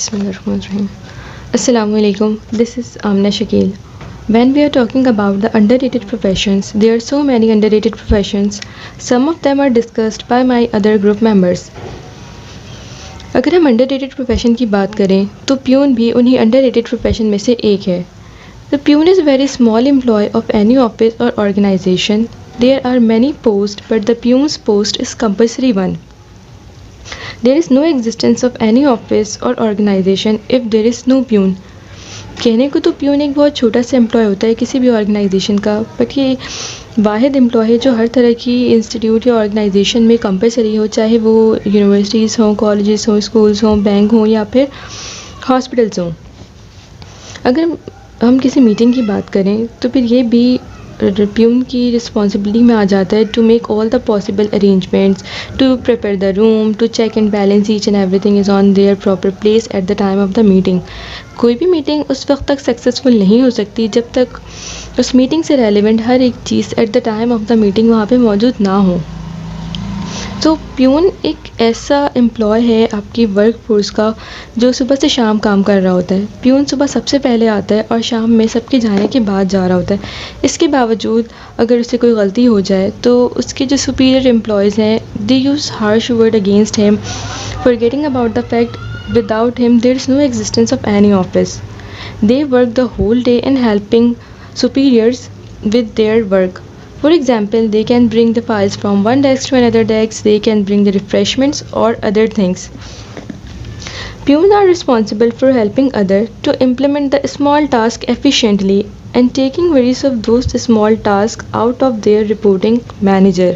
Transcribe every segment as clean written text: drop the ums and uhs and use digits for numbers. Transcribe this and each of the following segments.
Bismillahirrahmanirrahim. Assalamualaikum. This is Amna Shakil. When we are talking about the underrated professions, there are so many underrated professions. Some of them are discussed by my other group members. अगर हम underrated profession की बात करें तो peon भी उन्हीं underrated profession में से एक है. The peon is very small employee of any office or organization. There are many post but the peon's post is compulsory one. There is no existence of any office or organization if there is no peon. कहने को तो peon एक बहुत छोटा सा employ होता है किसी भी ऑर्गेनाइजेशन का, बट ये वाहिद एम्प्लॉय है जो हर तरह की इंस्टीट्यूट या ऑर्गेनाइजेशन में कंपलसरी हो, चाहे वो यूनिवर्सिटीज़ हों, कॉलेजेस हों, स्कूल्स हों, बैंक हों या फिर हॉस्पिटल्स हों. अगर हम किसी मीटिंग की बात करें तो फिर ये भी प्यून की रिस्पॉन्सिबिलिटी में आ जाता है to make all the possible arrangements, to prepare the room, to check and balance each and everything is on their proper place at the time of the meeting. कोई भी मीटिंग उस वक्त तक सक्सेसफुल नहीं हो सकती जब तक उस मीटिंग से रेलिवेंट हर एक चीज़ at the time of the meeting वहाँ पे मौजूद ना हो. तो प्यून एक ऐसा एम्प्लॉय है आपकी वर्क फोर्स का जो सुबह से शाम काम कर रहा होता है. प्यून सुबह सबसे पहले आता है और शाम में सबके जाने के बाद जा रहा होता है. इसके बावजूद अगर उससे कोई गलती हो जाए तो उसके जो सुपीरियर एम्प्लॉयज़ हैं they use harsh word against him, forgetting about the fact without him there is no existence of any office. They work the whole day in helping superiors with their work. For example, they can bring the files from one desk to another desk, they can bring the refreshments or other things. Peons are responsible for helping others to implement the small task efficiently and taking various of those small tasks out of their reporting manager.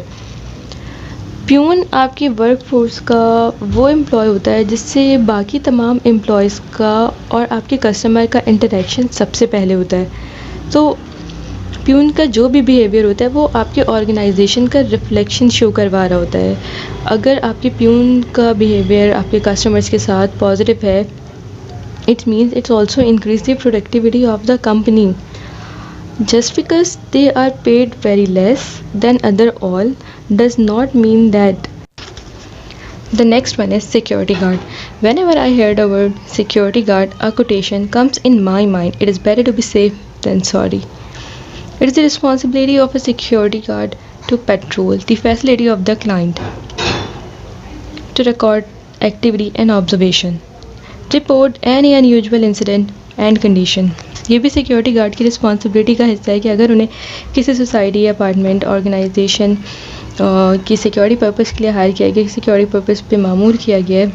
Peon आपकी work force का वो employ होता है जिससे बाकी तमाम employees का और आपके कस्टमर का इंटरेक्शन सबसे पहले होता है. तो प्यून का जो भी बिहेवियर होता है वो आपके ऑर्गेनाइजेशन का रिफ्लेक्शन शो करवा रहा होता है. अगर आपके प्यून का बिहेवियर आपके कस्टमर्स के साथ पॉजिटिव है, it means it's also increase the productivity of the company. Just because they are paid very less than other all does not mean that. The next one is security guard. Whenever I hear the word security guard, a quotation comes in my mind. It is better to be safe than sorry. It is the responsibility of a security guard to patrol the facility of the client, to record activity and observation, report any unusual incident and condition. ये भी security guard की responsibility का हिस्सा है कि अगर उन्हें किसी सोसाइटी, अपार्टमेंट, ऑर्गेनाइजेशन की सिक्योरिटी पर्पस के लिए हायर किया गया, सिक्योरिटी पर्पस पे मामूर किया गया है,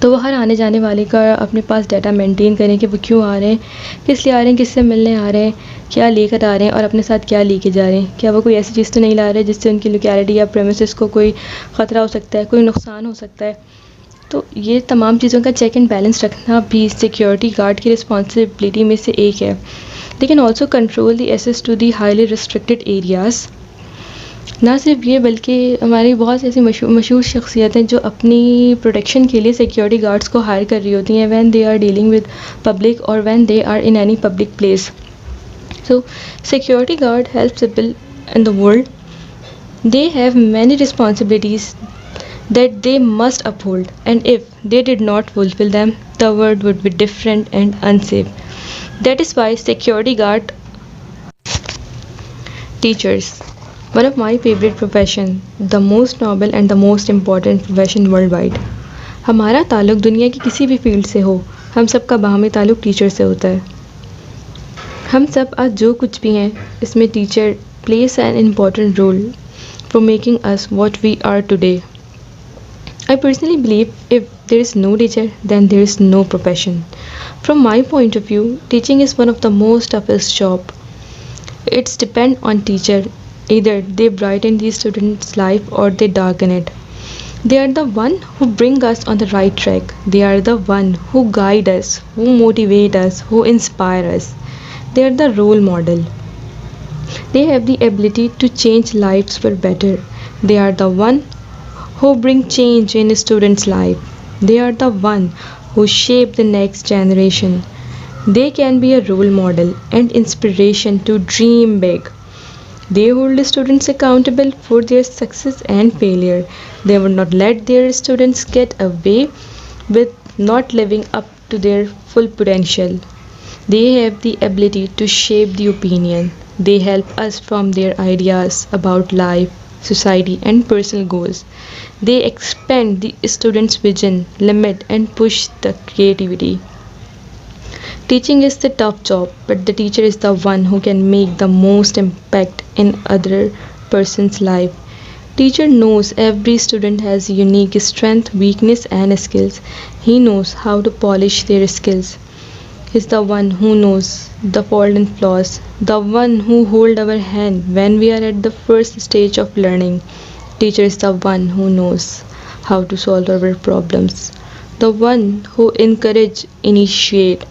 तो वो हर आने जाने वाले का अपने पास डाटा मेंटेन करें कि वो क्यों आ रहे हैं, किस लिए आ रहे हैं, किससे मिलने आ रहे हैं, क्या लेकर आ रहे हैं और अपने साथ क्या लेके जा रहे हैं. क्या वो कोई ऐसी चीज़ तो नहीं ला रहे जिससे उनकी लोकेलिटी या प्रेमिसेस को कोई ख़तरा हो सकता है, कोई नुकसान हो सकता है. तो ये तमाम चीज़ों का चेक एंड बैलेंस रखना भी सिक्योरिटी गार्ड की रिस्पॉन्सिबिलिटी में से एक है. They can also control the access to the highly restricted areas. ना सिर्फ ये बल्कि हमारी बहुत सी ऐसी मशहूर शख्सियत हैं जो अपनी प्रोटेक्शन के लिए सिक्योरिटी गार्ड्स को हायर कर रही होती हैं when they are dealing with public or when they are in any public place. So security guard help people in the world. They have many responsibilities that they must uphold, and if they did not fulfill them, the world would be different and unsafe. That is why security guard. Teachers, one of my favorite profession, the most noble and the most important profession worldwide. हमारा ताल्लुक़ दुनिया की किसी भी field से हो, हम सब का बाहमी ताल्लुक़ टीचर से होता है. हम सब आज जो कुछ भी हैं इसमें teacher plays an important role for making us what we are today. I personally believe if there is no teacher, then there is no profession. From my point of view, teaching is one of the most toughest job. It's depend on teacher. Either they brighten the student's life or they darken it. They are the one who bring us on the right track. They are the one who guide us, who motivate us, who inspire us. They are the role model. They have the ability to change lives for better. They are the one who bring change in a student's life. They are the one who shape the next generation. They can be a role model and inspiration to dream big. They hold the students accountable for their success and failure. They would not let their students get away with not living up to their full potential. They have the ability to shape the opinion. They help us form their ideas about life, society, and personal goals. They expand the student's vision, limit, and push the creativity. Teaching is the tough job, but the teacher is the one who can make the most impact in other person's life. Teacher knows every student has unique strength, weakness and skills. He knows how to polish their skills. He's the one who knows the fault and flaws, the one who hold our hand when we are at the first stage of learning. Teacher is the one who knows how to solve our problems, the one who encourage, initiate,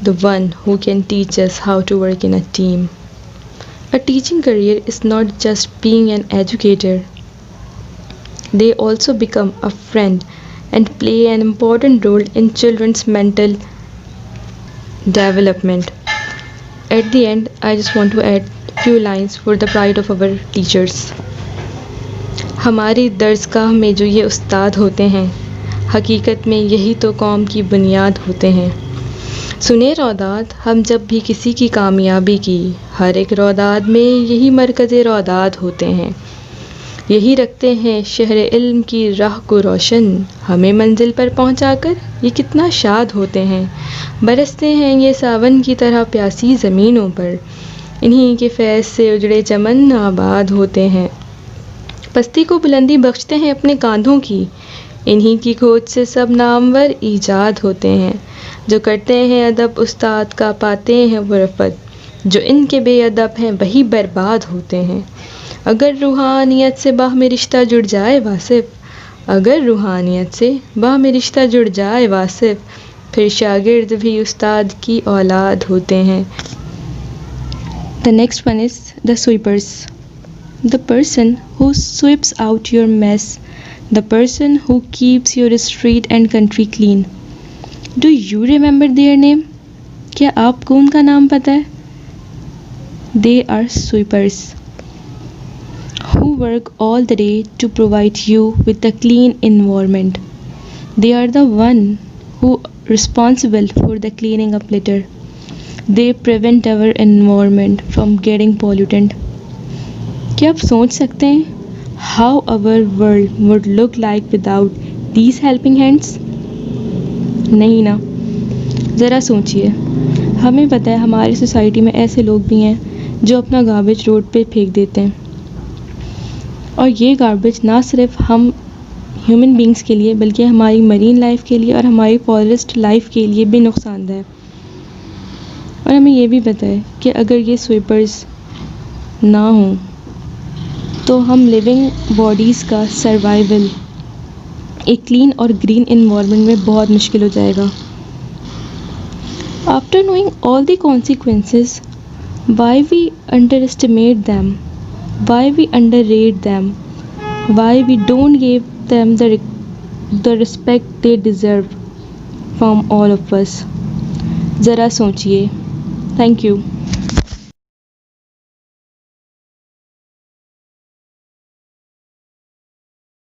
the one who can teach us how to work in a team. A teaching career is not just being an educator, they also become a friend and play an important role in children's mental development. At the end, I just want to add few lines for the pride of our teachers. हमारी दर्सगाह में जो ये उस्ताद होते हैं, हकीकत में यही तो कौम की बुनियाद होते हैं। सुने रौदात हम जब भी किसी की कामयाबी की, हर एक रौदात में यही मरकज़ रौदात होते हैं। यही रखते हैं शहर इल्म की राह को रोशन, हमें मंजिल पर पहुंचाकर ये कितना शाद होते हैं। बरसते हैं ये सावन की तरह प्यासी ज़मीनों पर, इन्हीं के फैज़ से उजड़े चमन आबाद होते हैं। पस्ती को बुलंदी बख्शते हैं अपने कांधों की, इन्हीं की खोज से सब नामवर ईजाद होते हैं। जो करते हैं अदब उस्ताद का पाते हैं वो रफ़त, जो इनके बेअदब हैं वही बर्बाद होते हैं। अगर रूहानियत से बाह में रिश्ता जुड़ जाए वासिफ, अगर रूहानियत से बाह में रिश्ता जुड़ जाए वासिफ, फिर शागिर्द भी उस्ताद की औलाद होते हैं। The next one is the sweepers. The person who sweeps out your mess, the person who keeps your street and country clean. Do you remember their name? क्या आपको उनका नाम पता है? They are sweepers who work all the day to provide you with a clean environment. They are the one who responsible for the cleaning up litter. They prevent our environment from getting polluted. क्या आप सोच सकते हैं how our world would look like without these helping hands? नहीं ना, ज़रा सोचिए। हमें पता है हमारी सोसाइटी में ऐसे लोग भी हैं जो अपना गार्बेज रोड पे फेंक देते हैं, और ये गार्बेज ना सिर्फ हम ह्यूमन बींग्स के लिए बल्कि हमारी मरीन लाइफ के लिए और हमारी फॉरेस्ट लाइफ के लिए भी नुकसानदेह है। और हमें ये भी पता है कि अगर ये स्वीपर्स ना हों तो हम लिविंग बॉडीज़ का सर्वाइवल एक क्लीन और ग्रीन एनवायरनमेंट में बहुत मुश्किल हो जाएगा। After knowing all the consequences, why we underestimate them, why we underrate them, why we don't give them the respect they deserve from all of us. ज़रा सोचिए। Thank you.